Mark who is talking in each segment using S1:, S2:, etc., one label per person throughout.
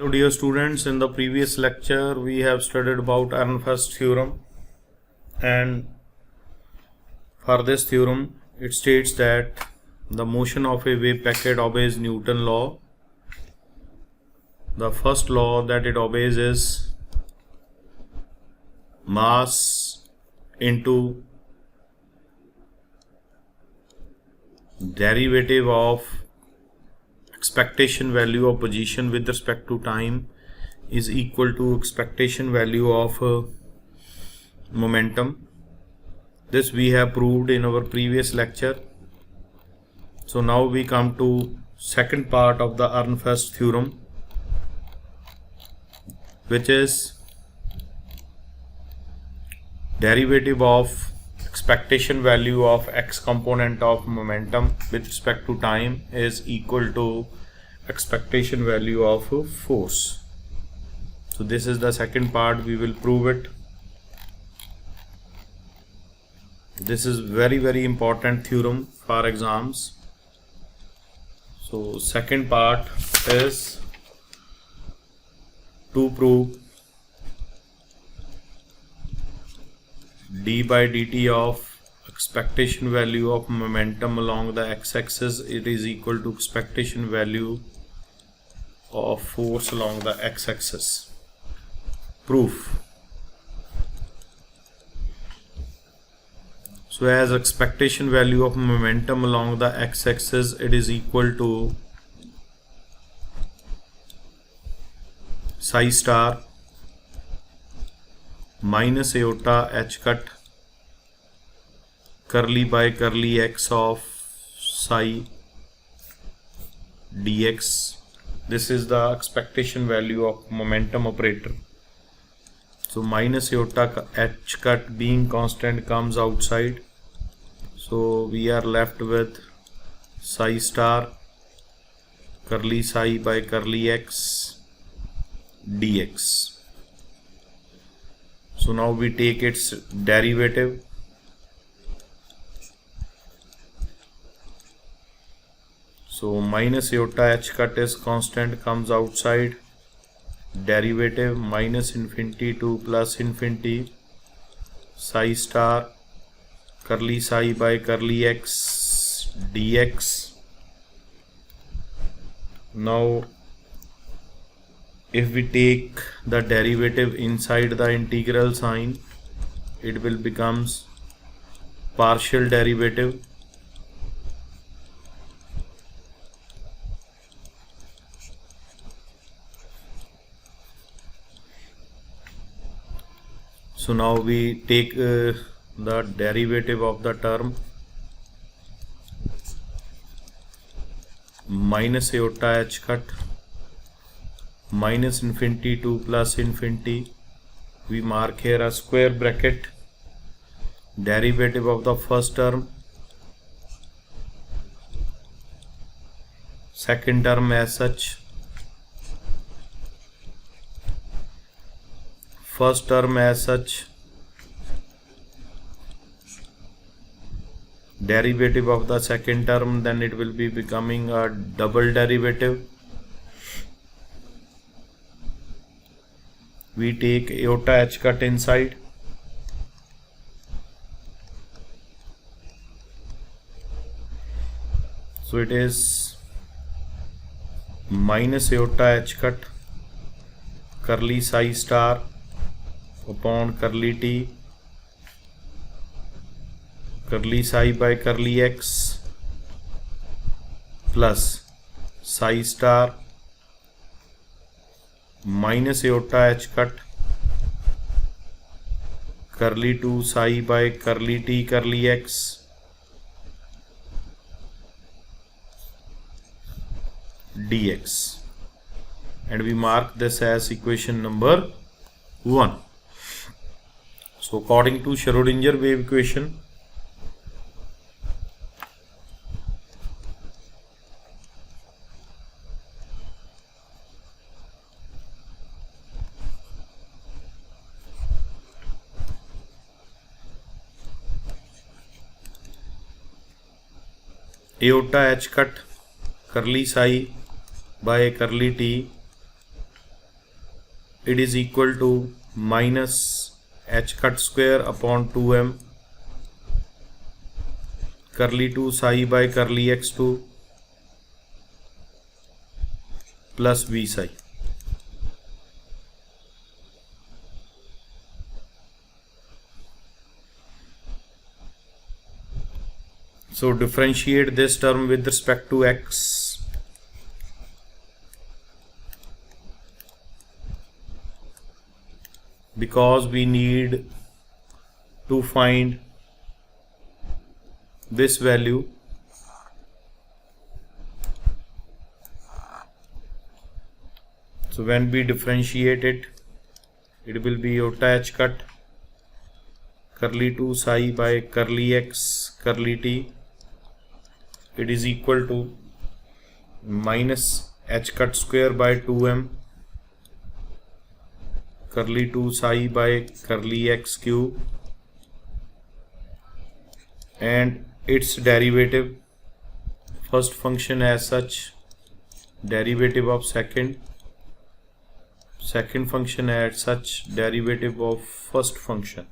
S1: Hello dear students, in the previous lecture we have studied about Ehrenfest theorem, and for this theorem it states that the motion of a wave packet obeys Newton's law. The first law that it obeys is mass into derivative of expectation value of position with respect to time is equal to expectation value of momentum. This we have proved in our previous lecture. So now we come to second part of the Ehrenfest theorem, which is derivative of expectation value of x component of momentum with respect to time is equal to expectation value of force. So this is the second part, we will prove it. This is very important theorem for exams. So second part is to prove d by dt of expectation value of momentum along the x-axis, it is equal to expectation value of force along the x-axis. Proof. So as expectation value of momentum along the x-axis, it is equal to psi star minus iota h cut curly by curly x of psi dx. This is the expectation value of momentum operator. So minus iota h cut being constant comes outside. So we are left with psi star curly psi by curly x dx. So now we take its derivative. So minus iota h cut is constant, comes outside. Derivative minus infinity to plus infinity psi star curly psi by curly x dx. Now if we take the derivative inside the integral sign, it will becomes partial derivative so now we take the derivative of the term minus iota h cut minus infinity to plus infinity. We mark here a square bracket. Derivative of the first term, second term as such, first term as such, derivative of the second term, then it will be becoming a double derivative. We take iota h cut inside. So it is minus iota h cut curly psi star upon curly t curly psi by curly x plus psi star minus iota h cut curly 2 psi by curly t curly x dx, and we mark this as equation number 1. So according to Schrödinger wave equation, iota h cut curly psi by curly t it is equal to minus h cut square upon 2m curly 2 psi by curly x2 plus v psi. So differentiate this term with respect to x. Because we need to find this value. So when we differentiate it, it will be iota h cut curly 2 psi by curly x curly t. It is equal to minus h cut square by 2m curly 2 psi by curly x cube and its derivative, first function as such, derivative of second function as such, derivative of first function.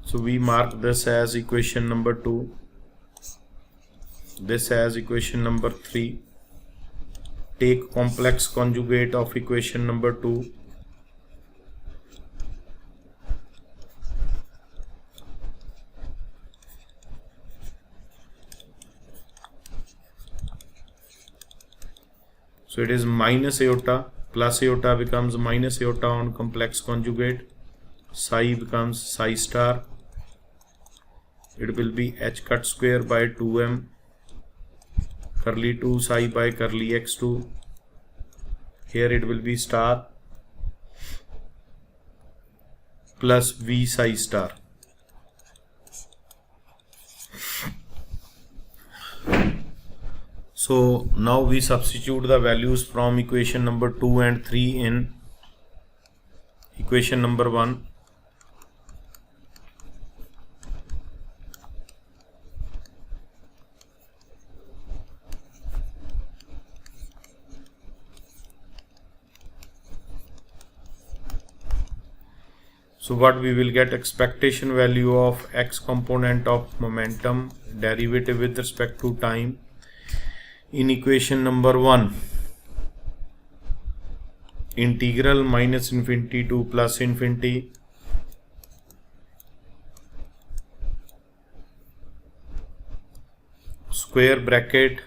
S1: So we mark this as equation number 2, this as equation number 3. Take complex conjugate of equation number 2. So it is minus iota, plus iota becomes minus iota on complex conjugate, psi becomes psi star. It will be h cut square by 2m curly 2 psi by curly x2. Here it will be star plus v psi star. So now we substitute the values from equation number 2 and 3 in equation number 1. So what we will get, expectation value of x component of momentum, derivative with respect to time in equation number 1, integral minus infinity to plus infinity square bracket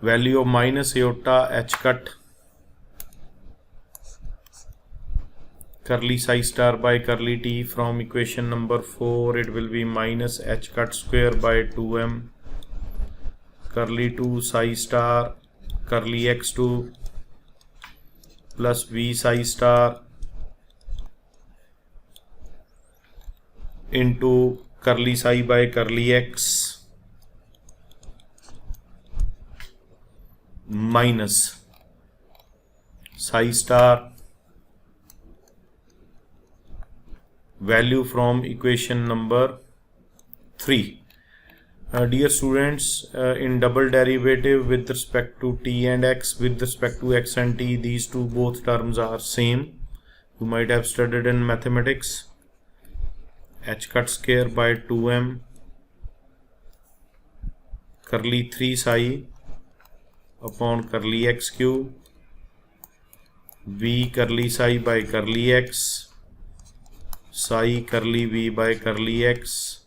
S1: value of minus iota h cut curly psi star by curly t. From equation number 4 it will be minus h cut square by 2m curly 2 psi star curly x2 plus v psi star into curly psi by curly x minus psi star value from equation number 3. Dear students, in double derivative with respect to t and x, with respect to x and t, these two both terms are same. You might have studied in mathematics. H cut square by 2m curly 3 psi upon curly x cube v curly psi by curly x psi curly v by curly x,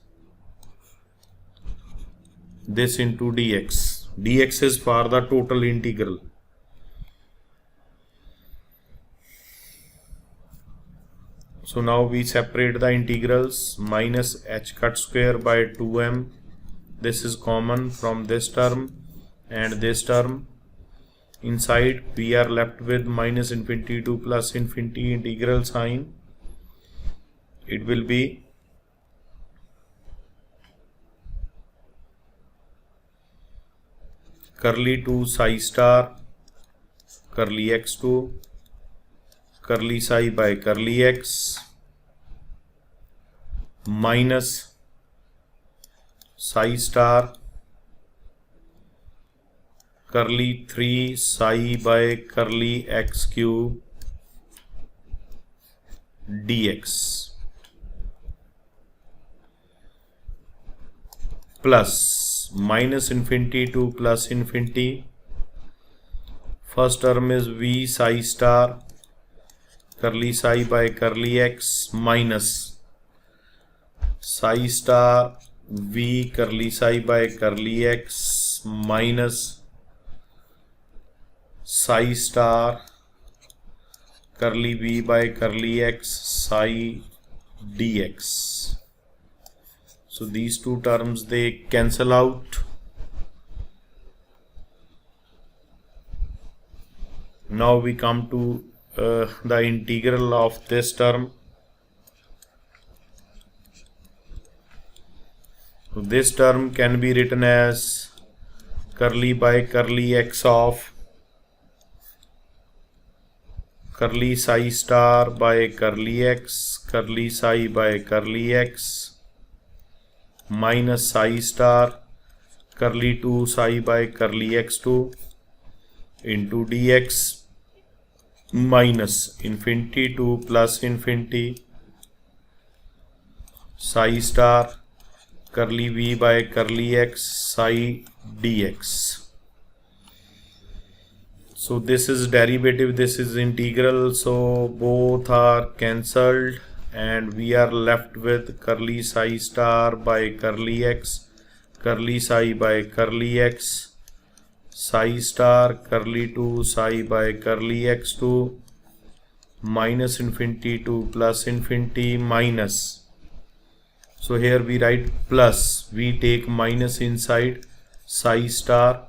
S1: this into dx. Dx is for the total integral. So now we separate the integrals. Minus h cut square by 2m, this is common from this term and this term. Inside we are left with minus infinity to plus infinity integral sign. It will be curly 2 psi star curly x2 curly psi by curly x minus psi star curly 3 psi by curly x cube dx plus minus infinity to plus infinity. First term is v psi star curly psi by curly x minus psi star v curly psi by curly x minus psi star curly v by curly x psi dx. So these two terms, they cancel out. Now we come to the integral of this term. So this term can be written as curly by curly x of curly psi star by curly x curly psi by curly x minus psi star curly 2 psi by curly x2 into dx minus infinity to plus infinity psi star curly v by curly x psi dx. So this is derivative, this is integral, so both are cancelled and we are left with curly psi star by curly x curly psi by curly x psi star curly 2 psi by curly x2 minus infinity to plus infinity minus, so here we write plus, we take minus inside, psi star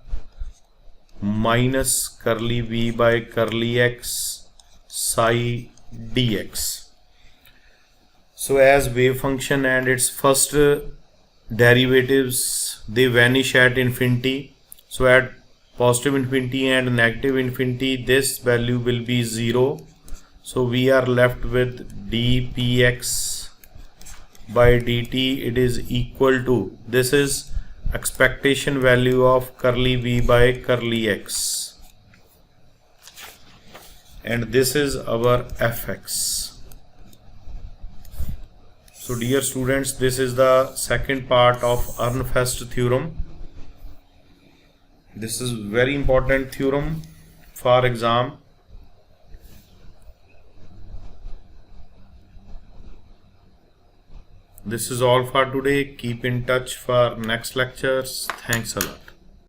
S1: minus curly v by curly x psi dx. So as wave function and its first derivatives, they vanish at infinity, so at positive infinity and negative infinity this value will be 0, so we are left with dpx by dt, it is equal to, this is expectation value of curly v by curly x, and this is our fx. So dear students, this is the second part of Ehrenfest theorem. This is very important theorem for exam. This is all for today. Keep in touch for next lectures. Thanks a lot.